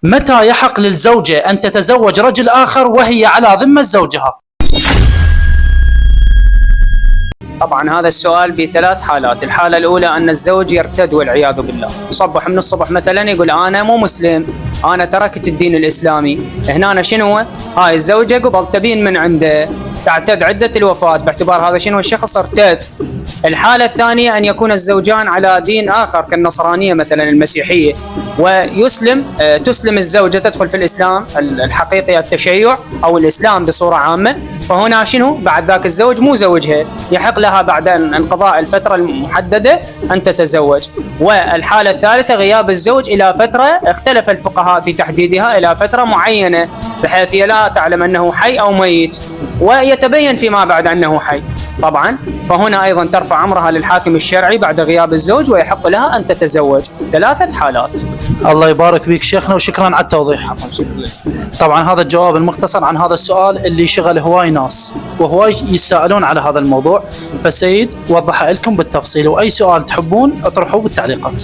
متى يحق للزوجة أن تتزوج رجل آخر وهي على ذمة زوجها؟ طبعا هذا السؤال بثلاث حالات. الحالة الأولى أن الزوج يرتد والعياذ بالله، يصبح من الصبح مثلا يقول أنا مو مسلم، أنا تركت الدين الإسلامي. هنا أنا شنو هاي الزوجة قبل تبين من عنده، تعتد عدة الوفاة باعتبار هذا شنو الشخص ارتد. الحالة الثانية أن يكون الزوجان على دين آخر كالنصرانية مثلا المسيحية، تسلم الزوجة، تدخل في الإسلام الحقيقي التشيع أو الإسلام بصورة عامة، فهنا شنو بعد ذاك الزوج مو زوجها، يحق لها بعد انقضاء الفترة المحددة أن تتزوج. والحالة الثالثة غياب الزوج إلى فترة اختلف الفقهاء في تحديدها إلى فترة معينة، بحيث هي لا تعلم أنه حي أو ميت، ويتبين فيما بعد أنه حي طبعا، فهنا أيضا ترفع أمرها للحاكم الشرعي بعد غياب الزوج ويحق لها أن تتزوج. ثلاثة حالات. الله يبارك بك شيخنا وشكرا على التوضيح. عفوا، شكرا. طبعا هذا الجواب المختصر عن هذا السؤال اللي شغل هواي ناس وهواي يسألون على هذا الموضوع، فسيد وضح لكم بالتفصيل، وأي سؤال تحبون اطرحوه بالتعليقات.